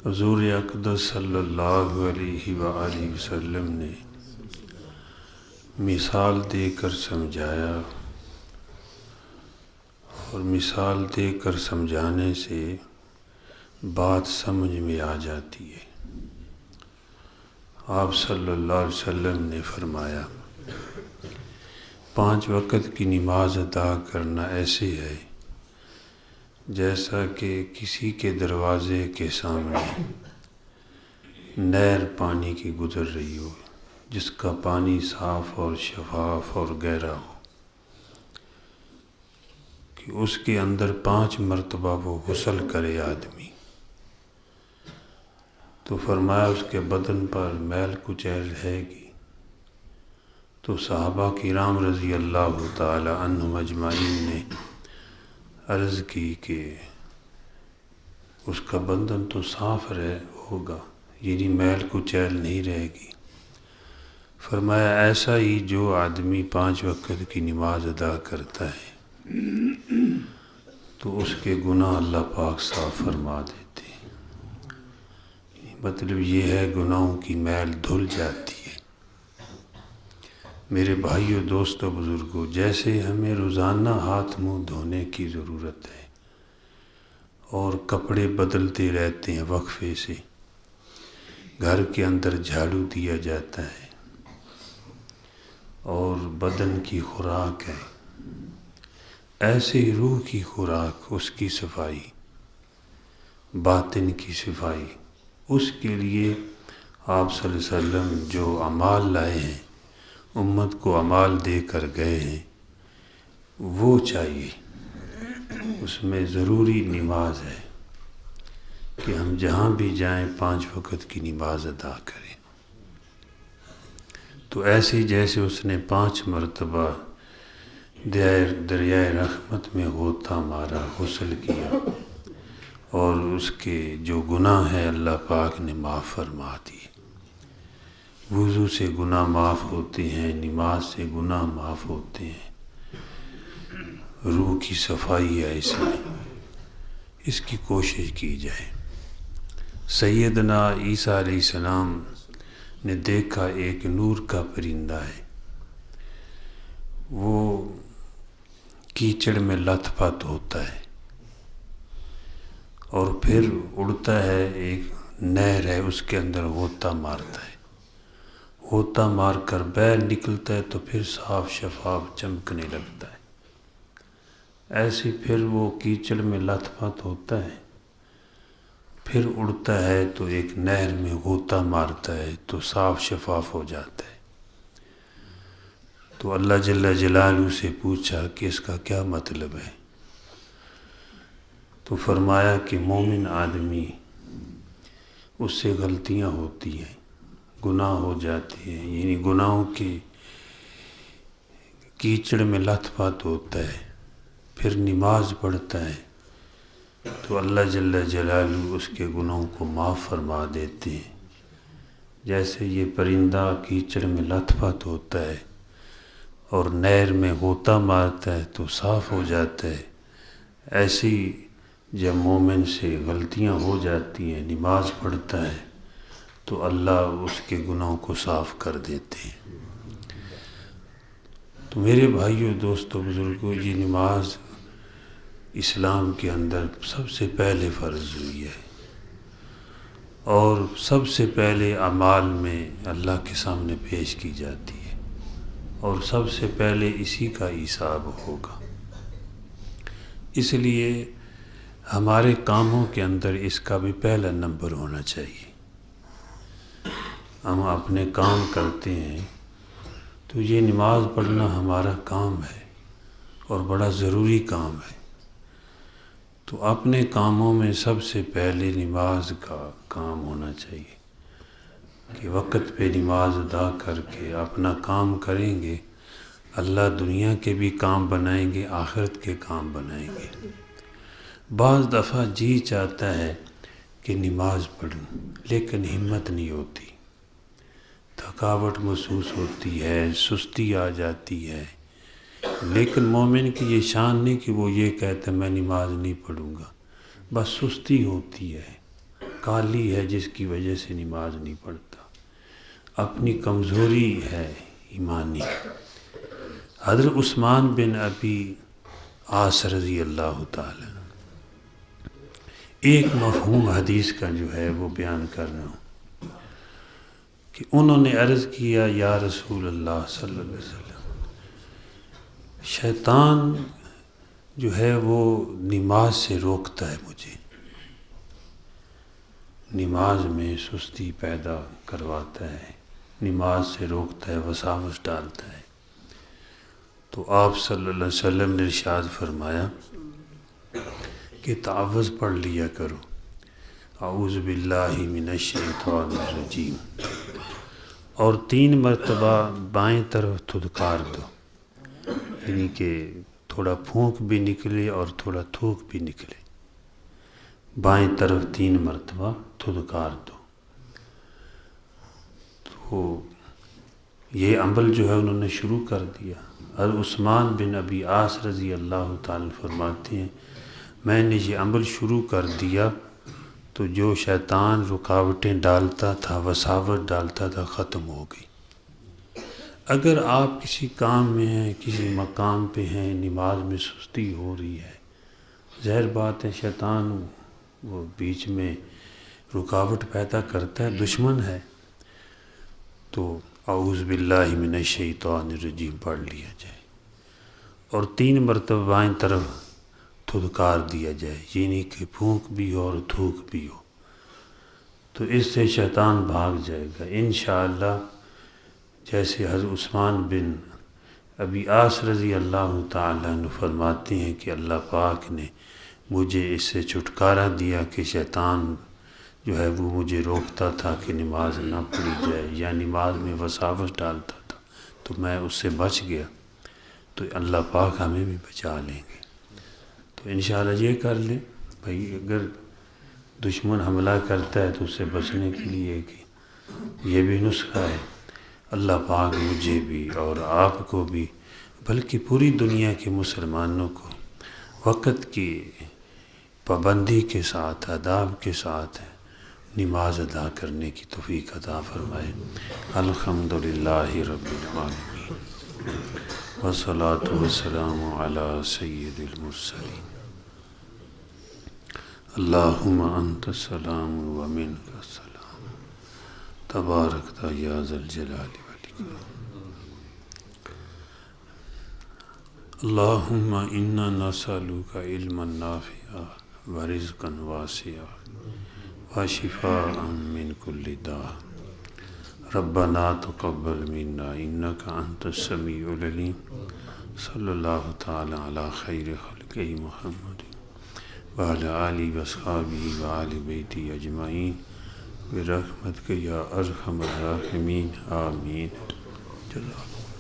حضور اقدس صلی اللہ علیہ وآلہ وسلم نے مثال دے کر سمجھایا، اور مثال دے کر سمجھانے سے بات سمجھ میں آ جاتی ہے۔ آپ صلی اللہ علیہ وسلم نے فرمایا، 5 وقت کی نماز ادا کرنا ایسے ہے جیسا کہ کسی کے دروازے کے سامنے نہر پانی کی گزر رہی ہو، جس کا پانی صاف اور شفاف اور گہرا ہو، کہ اس کے اندر 5 مرتبہ وہ غسل کرے آدمی، تو فرمایا اس کے بدن پر میل کچیل رہے گی۔ تو صحابہ کرام رضی اللہ تعالی عنہم اجمعین نے عرض کی کہ اس کا بدن تو صاف ہوگا، یعنی میل کچیل نہیں رہے گی۔ فرمایا ایسا ہی جو آدمی 5 وقت کی نماز ادا کرتا ہے تو اس کے گناہ اللہ پاک صاف فرما دیتے ہیں۔ مطلب یہ ہے گناہوں کی میل دھل جاتی ہے۔ میرے بھائیوں، دوستوں، بزرگوں، جیسے ہمیں روزانہ ہاتھ منہ دھونے کی ضرورت ہے اور کپڑے بدلتے رہتے ہیں وقفے سے، گھر کے اندر جھاڑو دیا جاتا ہے اور بدن کی خوراک ہے، ایسے ہی روح کی خوراک، اس کی صفائی، باطن کی صفائی، اس کے لیے آپ صلی اللہ علیہ وسلم جو اعمال لائے ہیں، امت کو اعمال دے کر گئے ہیں، وہ چاہیے۔ اس میں ضروری نماز ہے کہ ہم جہاں بھی جائیں 5 وقت کی نماز ادا کریں۔ تو ایسے جیسے اس نے 5 مرتبہ دریائے رحمت میں غوطہ مارا، غسل کیا، اور اس کے جو گناہ ہیں اللہ پاک نے معاف فرما دیے۔ وضو سے گناہ معاف ہوتے ہیں، نماز سے گناہ معاف ہوتے ہیں، روح کی صفائی ہے اس میں، اس کی کوشش کی جائے۔ سیدنا عیسیٰ علیہ السلام نے دیکھا ایک نور کا پرندہ ہے، وہ کیچڑ میں لت پت ہوتا ہے اور پھر اڑتا ہے، ایک نہر ہے اس کے اندر غوطہ مارتا ہے، غوطہ مار کر باہر نکلتا ہے تو پھر صاف شفاف چمکنے لگتا ہے۔ ایسے پھر وہ کیچڑ میں لت پت ہوتا ہے، پھر اڑتا ہے تو ایک نہر میں غوطہ مارتا ہے تو صاف شفاف ہو جاتا ہے۔ تو اللہ جل جلالہ سے پوچھا کہ اس کا کیا مطلب ہے؟ تو فرمایا کہ مومن آدمی، اس سے غلطیاں ہوتی ہیں، گناہ ہو جاتے ہیں، یعنی گناہوں کی کیچڑ میں لت پت ہوتا ہے، پھر نماز پڑھتا ہے تو اللہ جل جلالہ اس کے گناہوں کو معاف فرما دیتے ہیں۔ جیسے یہ پرندہ کیچڑ میں لت پت ہوتا ہے اور نہر میں غوطہ مارتا ہے تو صاف ہو جاتا ہے، ایسی جب مومن سے غلطیاں ہو جاتی ہیں، نماز پڑھتا ہے تو اللہ اس کے گناہوں کو صاف کر دیتے ہیں۔ تو میرے بھائیوں، دوستوں، بزرگوں، یہ نماز اسلام کے اندر سب سے پہلے فرض ہوئی ہے، اور سب سے پہلے اعمال میں اللہ کے سامنے پیش کی جاتی ہے، اور سب سے پہلے اسی کا حساب ہوگا۔ اس لیے ہمارے کاموں کے اندر اس کا بھی پہلا نمبر ہونا چاہیے۔ ہم اپنے کام کرتے ہیں تو یہ نماز پڑھنا ہمارا کام ہے اور بڑا ضروری کام ہے، تو اپنے کاموں میں سب سے پہلے نماز کا کام ہونا چاہیے کہ وقت پہ نماز ادا کر کے اپنا کام کریں گے، اللہ دنیا کے بھی کام بنائیں گے، آخرت کے کام بنائیں گے۔ بعض دفعہ جی چاہتا ہے کہ نماز پڑھوں، لیکن ہمت نہیں ہوتی، تھکاوٹ محسوس ہوتی ہے، سستی آ جاتی ہے۔ لیکن مومن کی یہ شان نہیں کہ وہ یہ کہتا ہے میں نماز نہیں پڑھوں گا، بس سستی ہوتی ہے، کالی ہے جس کی وجہ سے نماز نہیں پڑھتا، اپنی کمزوری ہے ایمانی۔ حضرت عثمان بن ابی عاص رضی اللہ تعالی ایک مفہوم حدیث کا جو ہے وہ بیان کر رہا ہوں کہ انہوں نے عرض کیا یا رسول اللہ صلی اللہ علیہ وسلم، شیطان جو ہے وہ نماز سے روکتا ہے مجھے، نماز میں سستی پیدا کرواتا ہے، نماز سے روکتا ہے، وساوس ڈالتا ہے۔ تو آپ صلی اللہ علیہ وسلم نے ارشاد فرمایا کہ تعوذ پڑھ لیا کرو، اعوذ باللہ من الشیطان الرجیم، اور 3 مرتبہ بائیں طرف دھتکار دو، یعنی کہ تھوڑا پھونک بھی نکلے اور تھوڑا تھوک بھی نکلے، بائیں طرف 3 مرتبہ دھتکار دو۔ تو یہ عمل جو ہے انہوں نے شروع کر دیا۔ حضرت عثمان بن ابی عاص رضی اللہ تعالی فرماتے ہیں میں نے یہ عمل شروع کر دیا تو جو شیطان رکاوٹیں ڈالتا تھا، وساوٹ ڈالتا تھا، ختم ہو گئی۔ اگر آپ کسی کام میں ہیں، کسی مقام پہ ہیں، نماز میں سستی ہو رہی ہے، ظاہر بات ہے شیطان وہ بیچ میں رکاوٹ پیدا کرتا ہے، دشمن ہے، تو اعوذ باللہ من الشیطان الرجیم پڑھ لیا جائے اور 3 مرتبہ بائیں طرف دھتکار دیا جائے، یعنی کہ پھونک بھی ہو اور تھوک بھی ہو، تو اس سے شیطان بھاگ جائے گا انشاءاللہ۔ جیسے حضرت عثمان بن ابی عاص رضی اللہ تعالیٰ عنہ فرماتے ہیں کہ اللہ پاک نے مجھے اس سے چھٹکارا دیا کہ شیطان جو ہے وہ مجھے روکتا تھا کہ نماز نہ پڑھی جائے یا نماز میں وساوس ڈالتا تھا، تو میں اس سے بچ گیا، تو اللہ پاک ہمیں بھی بچا لیں گے۔ تو انشاءاللہ یہ کر لیں بھائی، اگر دشمن حملہ کرتا ہے تو اس سے بچنے کے لیے کہ یہ بھی نسخہ ہے۔ اللہ پاک مجھے بھی اور آپ کو بھی بلکہ پوری دنیا کے مسلمانوں کو وقت کی پابندی کے ساتھ، آداب کے ساتھ نماز ادا کرنے کی توفیق عطا فرمائے۔ الحمدللہ رب العالمین والصلاة والسلام علی سید المرسلین۔ اللہم انت السلام و منک السلام، تبارکت یا ذا الجلال والاکرام۔ اللہم انا نسألک علما نافعا ورزقا واسعا وشفاء من کل داء۔ ربنا تقبل منا انک انت السمیع العلیم۔ صلی اللہ تعالی علی خیر خلقہ محمد وعلی آلہ واصحابہ وآل بیتہ اجمعین برحمتک یا ارحم الراحمین، آمین۔ جزاک اللہ۔